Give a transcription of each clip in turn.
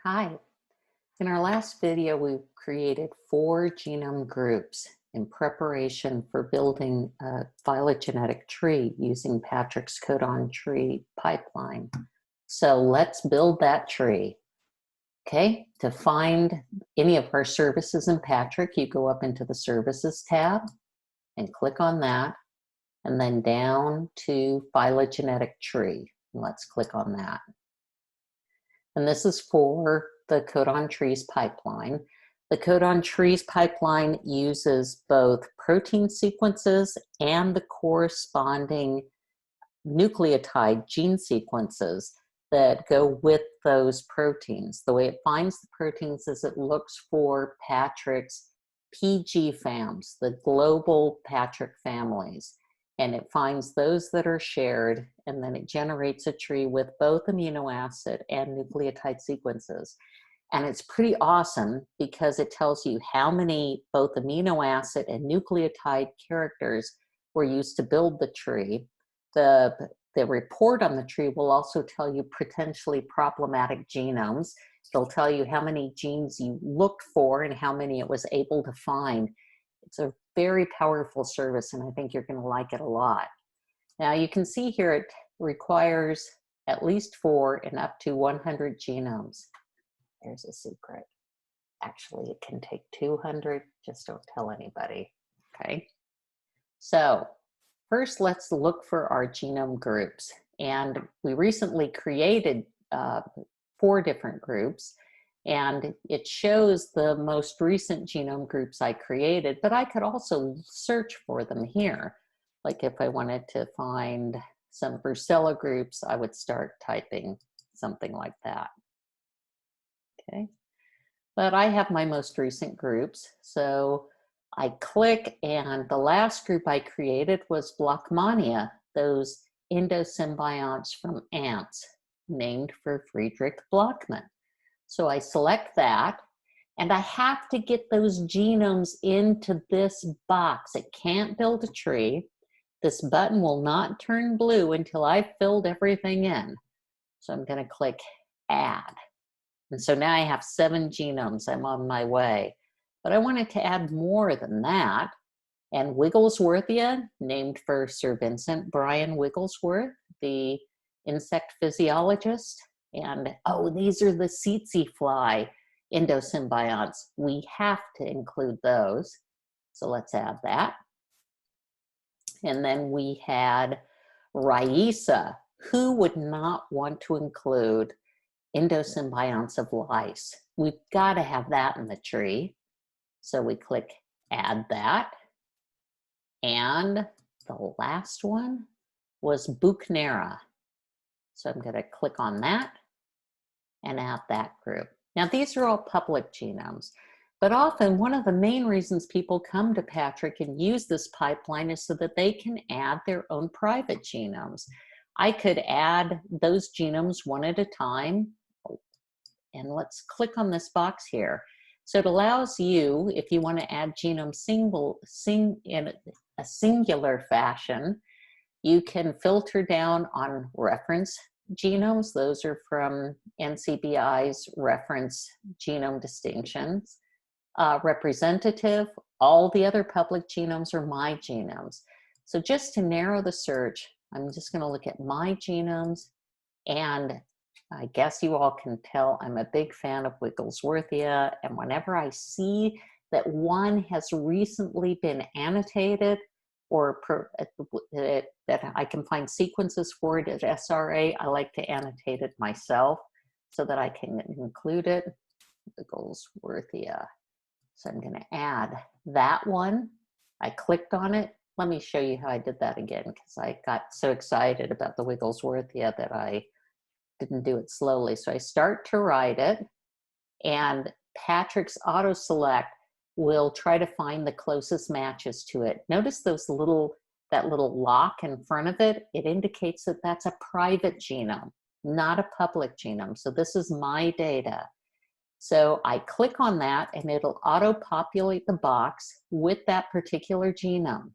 Hi. In our last video, we created 4 genome groups in preparation for building a phylogenetic tree using Patrick's Codon tree pipeline. So let's build that tree. Okay, to find any of our services in Patrick, you go up into the Services tab and click on that, and then down to Phylogenetic Tree. Let's click on that. And this is for the Codon trees pipeline. The Codon trees pipeline uses both protein sequences and the corresponding nucleotide gene sequences that go with those proteins. The way it finds the proteins is it looks for Patrick's PG fams, the global Patrick families, and it finds those that are shared, and then it generates a tree with both amino acid and nucleotide sequences. And it's pretty awesome because it tells you how many both amino acid and nucleotide characters were used to build the tree. The report on the tree will also tell you potentially problematic genomes. It'll tell you how many genes you looked for and how many it was able to find. It's a very powerful service, and I think you're going to like it a lot. Now you can see here it requires at least 4 and up to 100 genomes. There's a secret. Actually, it can take 200. Just don't tell anybody. Okay. So first, let's look for our genome groups. And we recently created 4 different groups. And it shows the most recent genome groups I created, but I could also search for them here. Like if I wanted to find some Brucella groups, I would start typing something like that. Okay, but I have my most recent groups. So I click, and the last group I created was Blockmania, those endosymbionts from ants, named for Friedrich Blockmann. So I select that, and I have to get those genomes into this box. It can't build a tree. This button will not turn blue until I've filled everything in. So I'm going to click Add. And so now I have 7 genomes. I'm on my way. But I wanted to add more than that. And Wigglesworthia, named for Sir Vincent Bryan Wigglesworth, the insect physiologist. And oh, these are the tsetse fly endosymbionts. We have to include those. So let's add that. And then we had Raisa. Who would not want to include endosymbionts of lice? We've got to have that in the tree. So we click Add that. And the last one was Buchnera. So I'm going to click on that and add that group. Now these are all public genomes, but often one of the main reasons people come to Patrick and use this pipeline is so that they can add their own private genomes. I could add those genomes one at a time, and let's click on this box here. So it allows you, if you want to add genomes in a singular fashion, you can filter down on reference genomes. Those are from NCBI's reference genome distinctions. Representative, all the other public genomes are my genomes. So just to narrow the search, I'm just going to look at my genomes, and I guess you all can tell I'm a big fan of Wigglesworthia, and whenever I see that one has recently been annotated or that I can find sequences for it at SRA, I like to annotate it myself so that I can include it. Wigglesworthia. So I'm going to add that one. I clicked on it. Let me show you how I did that again, because I got so excited about the Wigglesworthia that I didn't do it slowly. So I start to write it, and Patrick's auto select will try to find the closest matches to it. Notice that little lock in front of it. It indicates that that's a private genome, not a public genome. So this is my data. So I click on that, and it'll auto-populate the box with that particular genome.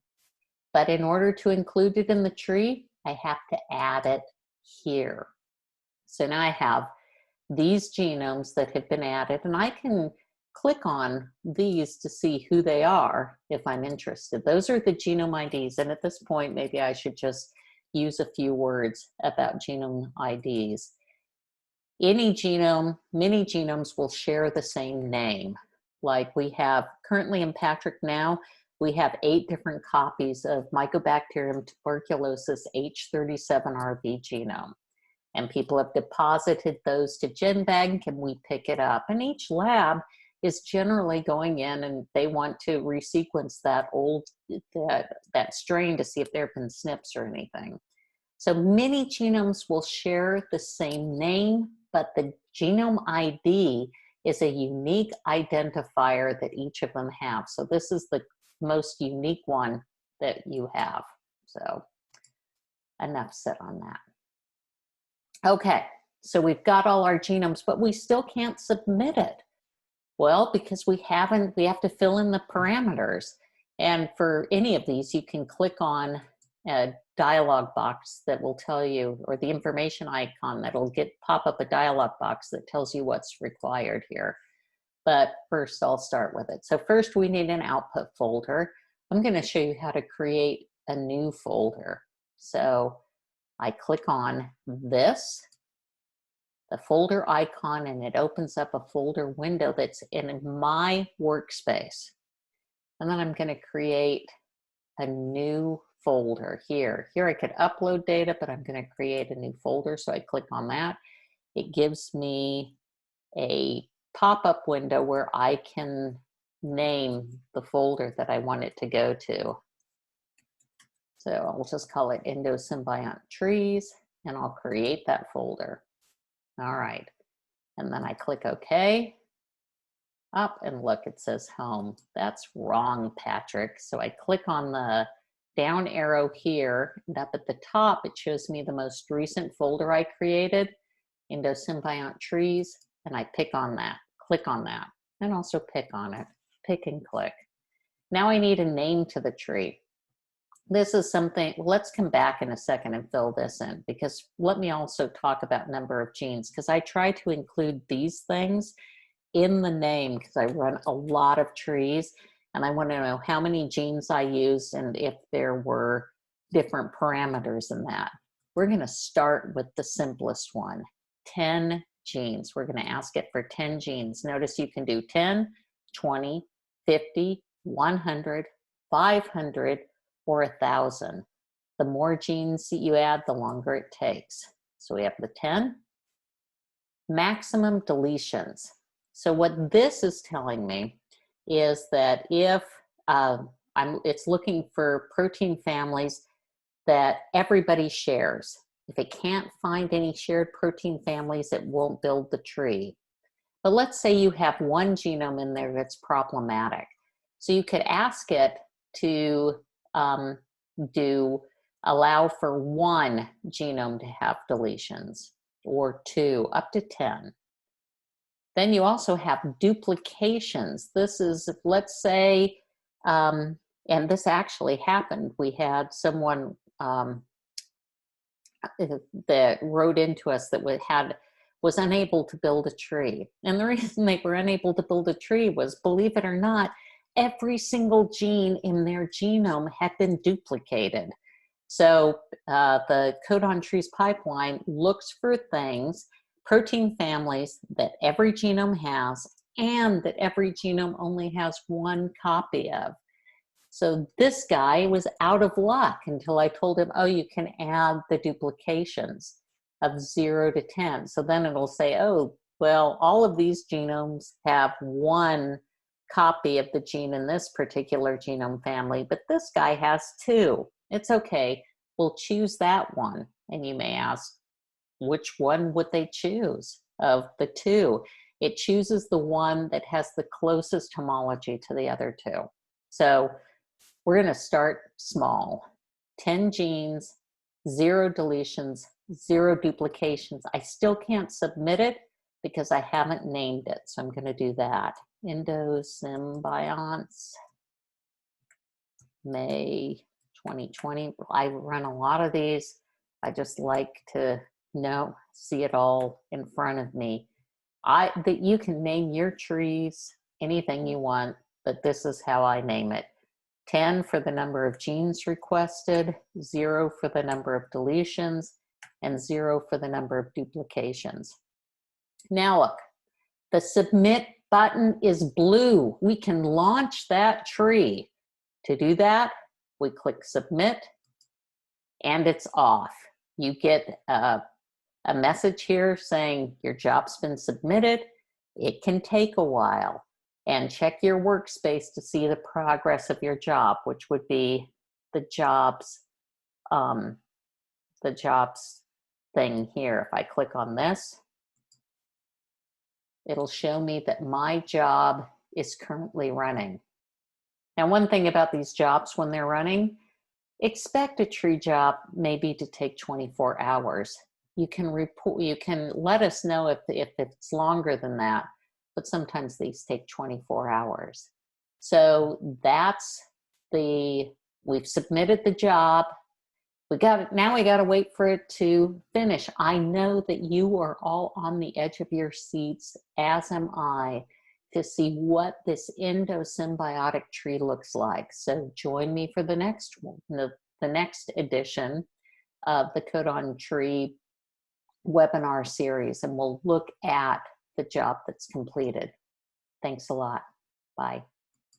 But in order to include it in the tree, I have to add it here. So now I have these genomes that have been added, and I can click on these to see who they are if I'm interested. Those are the genome IDs, and at this point, maybe I should just use a few words about genome IDs. Any genome, many genomes will share the same name. Like we have currently in Patrick now, we have 8 different copies of Mycobacterium tuberculosis H37RV genome. And people have deposited those to GenBank and we pick it up. And each lab is generally going in and they want to resequence that that strain to see if there have been SNPs or anything. So many genomes will share the same name, but the genome ID is a unique identifier that each of them have. So this is the most unique one that you have. So enough said on that. Okay, so we've got all our genomes, but we still can't submit it. Well, because we have to fill in the parameters. And for any of these, you can click on a dialog box that will tell you, or the information icon that'll pop up a dialog box that tells you what's required here. But first I'll start with it. So first we need an output folder. I'm going to show you how to create a new folder. So I click on this, the folder icon, and it opens up a folder window that's in my workspace. And then I'm going to create a new folder here. Here I could upload data, but I'm going to create a new folder. So I click on that. It gives me a pop-up window where I can name the folder that I want it to go to. So I'll just call it endosymbiont trees, and I'll create that folder. All right, and then I click OK. Up and look, it says home. That's wrong, Patrick. So I click on the down arrow here, and up at the top, it shows me the most recent folder I created, endosymbiont trees, and I pick on that, click on that, and also pick on it, pick and click. Now I need a name to the tree. This is something, let's come back in a second and fill this in, because let me also talk about number of genes, because I try to include these things in the name because I run a lot of trees and I want to know how many genes I used and if there were different parameters in that. We're going to start with the simplest one, 10 genes. We're going to ask it for 10 genes. Notice you can do 10, 20, 50, 100, 500, or 1,000. The more genes that you add, the longer it takes. So we have the 10. Maximum deletions. So what this is telling me is that if it's looking for protein families that everybody shares. If it can't find any shared protein families, it won't build the tree. But let's say you have one genome in there that's problematic. So you could ask it to allow for 1 genome to have deletions, or 2, up to 10. Then you also have duplications. This is, let's say, and this actually happened. We had someone that wrote into us that was unable to build a tree. And the reason they were unable to build a tree was, believe it or not, every single gene in their genome had been duplicated. So the Codon trees pipeline looks for things, protein families that every genome has and that every genome only has 1 copy of. So this guy was out of luck until I told him, oh, you can add the duplications of 0 to 10. So then it'll say, oh, well, all of these genomes have 1 copy of the gene in this particular genome family, but this guy has 2. It's okay, we'll choose that one. And you may ask, which one would they choose of the 2? It chooses the one that has the closest homology to the other 2. So we're going to start small. 10 genes, 0 deletions, 0 duplications. I still can't submit it because I haven't named it. So I'm going to do that. Endosymbionts, May 2020. I run a lot of these. I just like to see it all in front of me. That you can name your trees anything you want, but this is how I name it. 10 for the number of genes requested, 0 for the number of deletions, and 0 for the number of duplications. Now look, the submit button is blue. We can launch that tree. To do that, we click submit, and it's off. You get a message here saying your job's been submitted. It can take a while. And check your workspace to see the progress of your job, which would be the jobs thing here. If I click on this, it'll show me that my job is currently running. Now, one thing about these jobs when they're running, expect a tree job maybe to take 24 hours. You can let us know if it's longer than that, but sometimes these take 24 hours. So we've submitted the job. Now we got to wait for it to finish. I know that you are all on the edge of your seats, as am I, to see what this endosymbiotic tree looks like. So join me for the next one, the next edition of the Codon Tree webinar series, and we'll look at the job that's completed. Thanks a lot. Bye.